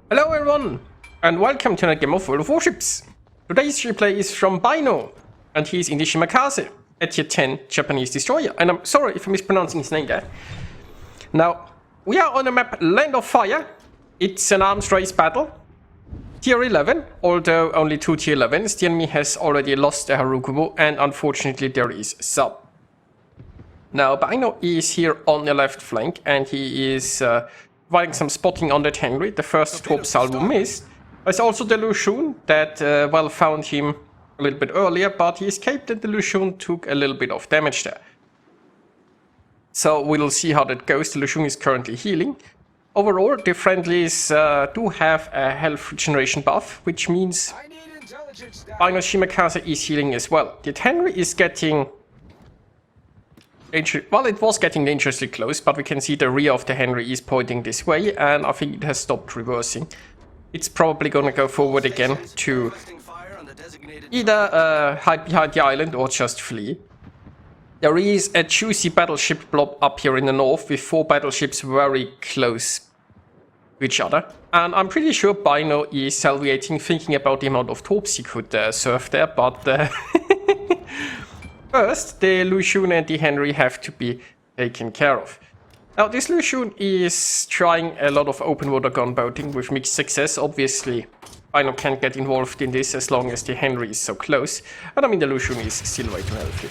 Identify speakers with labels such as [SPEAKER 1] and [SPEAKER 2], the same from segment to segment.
[SPEAKER 1] Hello everyone, and welcome to another game of World of Warships. Today's replay is from Bino, and he's in the Shimakaze, a tier 10 Japanese destroyer, and I'm sorry if I'm mispronouncing his name there. Now, we are on the map Land of Fire. It's an arms race battle. Tier 11, although only 2 tier 11s, the enemy has already lost a Harukumo, and unfortunately there is sub. Now, Bino is here on the left flank, and he is providing some spotting on that Henry. The first top salvo missed. There's also the Lushun that well found him a little bit earlier, but he escaped and the Lushun took a little bit of damage there. So we'll see how that goes. The Lushun is currently healing. Overall, the friendlies do have a health regeneration buff, which means Bino Shimakaze is healing as well. The Henry is getting... Well, it was getting dangerously close, but we can see the rear of the Henry is pointing this way, and I think it has stopped reversing. It's probably gonna go forward again to either hide behind the island or just flee. There is a juicy battleship blob up here in the north with 4 battleships very close to each other. And I'm pretty sure Bino is salviating, thinking about the amount of torps he could serve there, but... First, the Lushun and the Henry have to be taken care of. Now, this Lushun is trying a lot of open water gunboating with mixed success. Obviously, Bino can't get involved in this as long as the Henry is so close. And I mean, the Lushun is still way too healthy.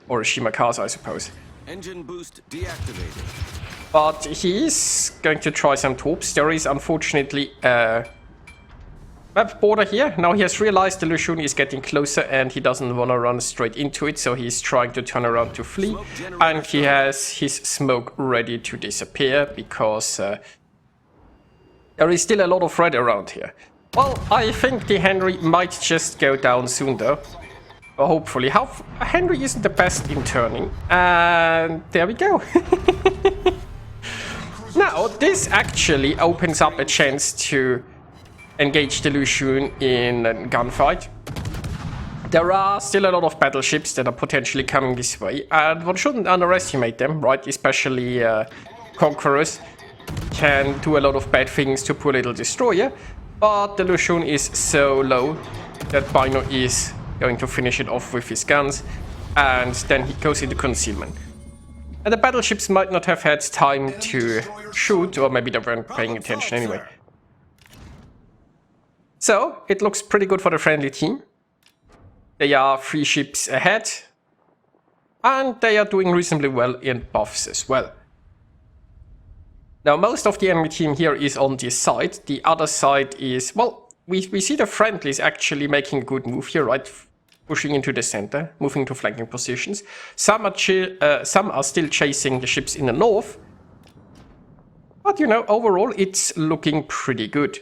[SPEAKER 1] Or a Shimakaze, I suppose.
[SPEAKER 2] Engine boost deactivated.
[SPEAKER 1] But he is going to try some torps. There is unfortunately a map border here. Now he has realized the Lushun is getting closer and he doesn't want to run straight into it, so he's trying to turn around to flee. And he has his smoke ready to disappear because there is still a lot of red around here. Well, I think the Henry might just go down soon though. Or hopefully. Henry isn't the best in turning. And there we go. Now, this actually opens up a chance to engage the Lushun in a gunfight. There are still a lot of battleships that are potentially coming this way, and one shouldn't underestimate them, right? Especially Conquerors can do a lot of bad things to poor little destroyer, but the Lushun is so low that Bino is going to finish it off with his guns, and then he goes into concealment. And the battleships might not have had time to shoot, or maybe they weren't paying attention anyway. So, it looks pretty good for the friendly team. They are 3 ships ahead. And they are doing reasonably well in buffs as well. Now, most of the enemy team here is on this side. The other side is... Well, we see the friendlies actually making a good move here, right? Pushing into the center, moving to flanking positions. Some are still chasing the ships in the north. But, you know, overall, it's looking pretty good.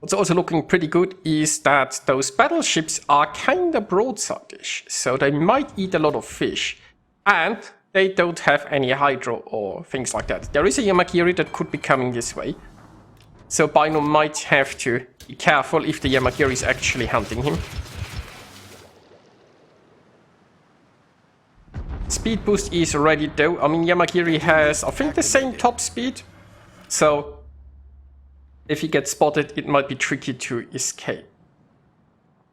[SPEAKER 1] What's also looking pretty good is that those battleships are kinda broadside-ish, so they might eat a lot of fish, and they don't have any hydro or things like that. There is a Yamakiri that could be coming this way, so Bino might have to be careful if the Yamakiri is actually hunting him. Speed boost is ready though. I mean, Yamakiri has, I think, the same top speed, so if he gets spotted, it might be tricky to escape.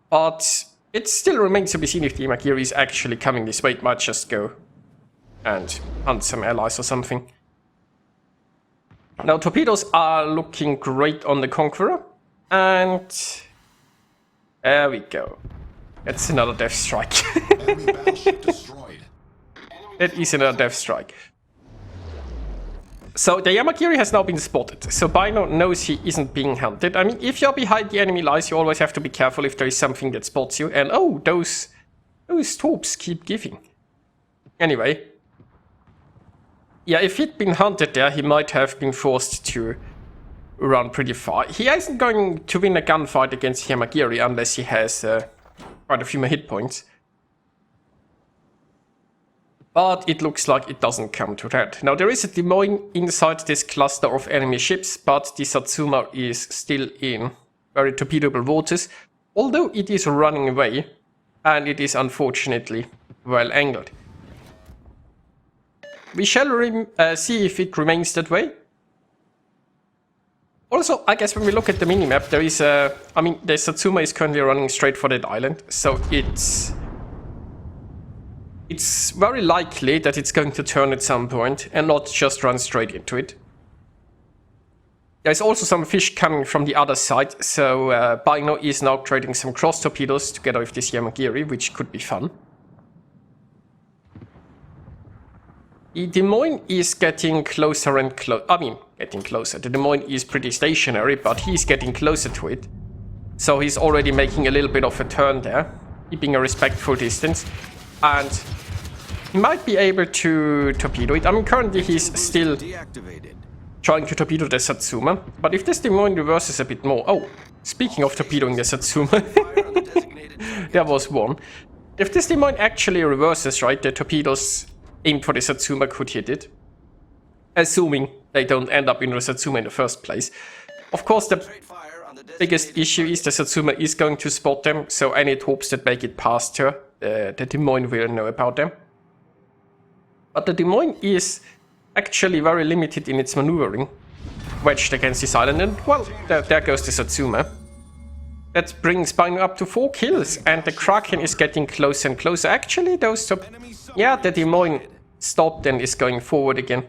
[SPEAKER 1] But it still remains to be seen if the Yamakiri is actually coming this way. It might just go and hunt some allies or something. Now, torpedoes are looking great on the Conqueror. And there we go. That's another death strike. That is another death strike. So the Yamakiri has now been spotted, so Bino knows he isn't being hunted. I mean, if you're behind the enemy lines, you always have to be careful if there is something that spots you. And oh, those torps keep giving. Anyway. Yeah, if he'd been hunted there, he might have been forced to run pretty far. He isn't going to win a gunfight against Yamakiri unless he has quite a few more hit points. But it looks like it doesn't come to that. Now, there is a Des Moines inside this cluster of enemy ships, but the Satsuma is still in very torpedoable waters, although it is running away, and it is unfortunately well angled. We shall see if it remains that way. Also, I guess when we look at the minimap, there is a... I mean, the Satsuma is currently running straight for that island, so it's very likely that it's going to turn at some point and not just run straight into it. There's also some fish coming from the other side, so Bino is now trading some cross torpedoes together with this Yamagiri, which could be fun. The Des Moines is getting closer and closer. I mean, getting closer. The Des Moines is pretty stationary, but he's getting closer to it. So he's already making a little bit of a turn there, keeping a respectful distance. And he might be able to torpedo it. I mean, currently he's still trying to torpedo the Satsuma. But if this Des Moines reverses a bit more... Oh, speaking of torpedoing the Satsuma, there was one. If this Des Moines actually reverses, right, the torpedoes aimed for the Satsuma could hit it. Assuming they don't end up in the Satsuma in the first place. Of course, the biggest issue is the Satsuma is going to spot them, so any hopes that make it past her, the Des Moines will know about them. But the Des Moines is actually very limited in its maneuvering, wedged against this island, and well, there goes the Satsuma. That brings Bino up to 4 kills, and the Kraken is getting closer and closer. Actually, those yeah, the Des Moines stopped and is going forward again.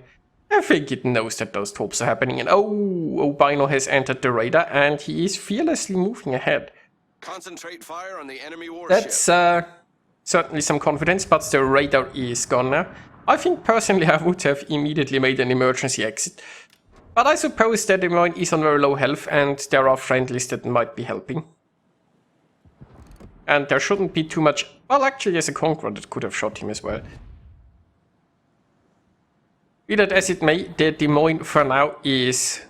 [SPEAKER 1] I think it knows that those torps are happening, and oh, Bino has entered the radar, and he is fearlessly moving ahead.
[SPEAKER 2] Concentrate fire on the enemy warship.
[SPEAKER 1] That's certainly some confidence, but the radar is gone now. I think personally I would have immediately made an emergency exit. But I suppose that Des Moines is on very low health and there are friendlies that might be helping. And there shouldn't be too much... Well, actually there's a Conqueror that could have shot him as well. Be that as it may, the Des Moines for now is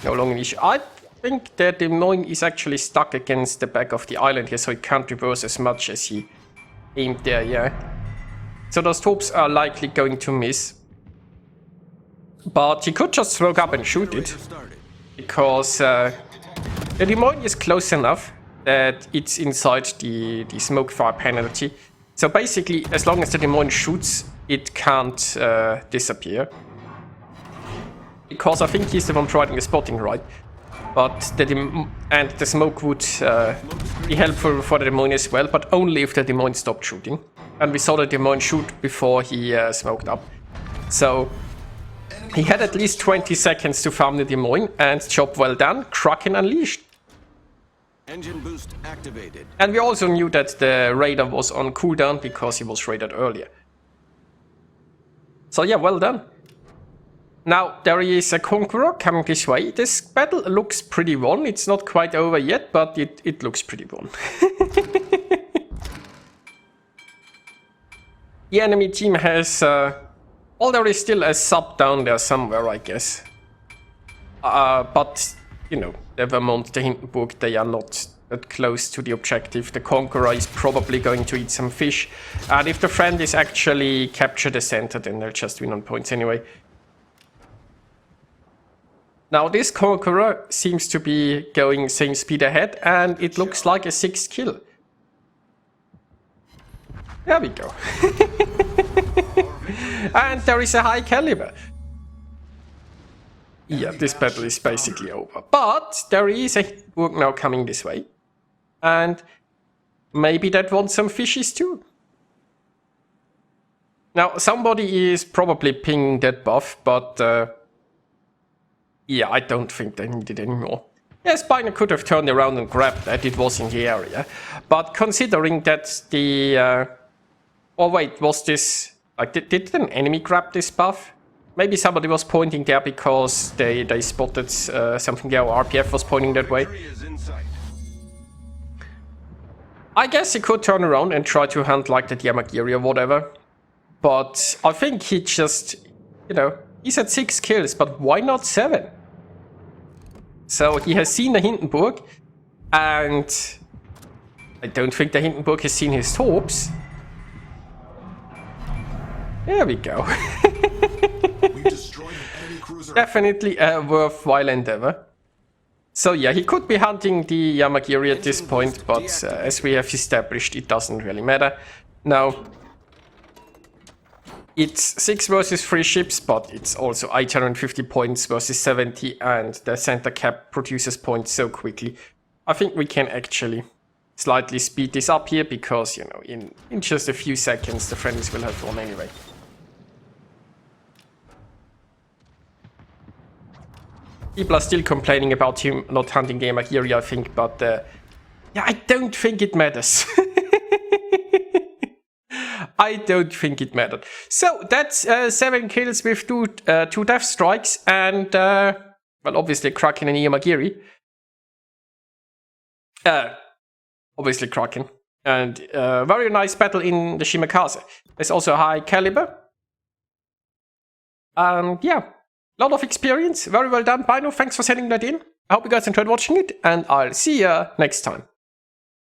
[SPEAKER 1] no longer an issue. I think that Des Moines is actually stuck against the back of the island here, so he can't reverse as much as he aimed there, yeah. So those torps are likely going to miss. But he could just smoke up and shoot it, because the Des Moines is close enough that it's inside the smoke fire penalty. So basically, as long as the Des Moines shoots, it can't disappear. Because I think he's the one providing the spotting, right? But the smoke would be helpful for the Des Moines as well, but only if the Des Moines stopped shooting. And we saw the Des Moines shoot before he smoked up. So he had at least 20 seconds to farm the Des Moines, and job well done. Kraken unleashed.
[SPEAKER 2] Engine boost activated.
[SPEAKER 1] And we also knew that the radar was on cooldown because he was raided earlier. So yeah, well done. Now there is a Conqueror coming this way. This battle looks pretty won. It's not quite over yet, but it looks pretty won. The enemy team has... well, there is still a sub down there somewhere, I guess. But, you know, the Vermont, the Hindenburg, they are not that close to the objective. The Conqueror is probably going to eat some fish. And if the friend is actually capture the center, then they'll just win on points anyway. Now, this Conqueror seems to be going same speed ahead, and it looks like a 6th kill. There we go. And there is a high caliber. Yeah, this battle is basically over. But there is a Hindenburg now coming this way. And maybe that wants some fishes too. Now, somebody is probably pinging that buff, but yeah, I don't think they need it anymore. Yes, Bino could have turned around and grabbed that, it was in the area. But considering that the... oh wait, was this... Like, did an enemy grab this buff? Maybe somebody was pointing there because they spotted something there, or RPF was pointing that way. I guess he could turn around and try to hunt like the Yamagiri or whatever. But I think he just, you know, he's at 6 kills, but why not 7? So he has seen the Hindenburg, and I don't think the Hindenburg has seen his torps. There we go. Definitely a worthwhile endeavor. So yeah, he could be hunting the Yamagiri at this point, but as we have established, it doesn't really matter. Now, It's 6 versus 3 ships, but it's also 850 points versus 70, and the center cap produces points so quickly. I think we can actually slightly speed this up here, because, you know, in just a few seconds the friendlies will have won anyway. People are still complaining about him not hunting Gamer Geary, I think, but yeah, I don't think it matters. I don't think it mattered. So that's 7 kills with 2 death strikes, and well, obviously Kraken and Yamagiri. Obviously Kraken. And very nice battle in the Shimakaze. There's also a high caliber. Yeah, a lot of experience. Very well done, Bino. Thanks for sending that in. I hope you guys enjoyed watching it, and I'll see you next time.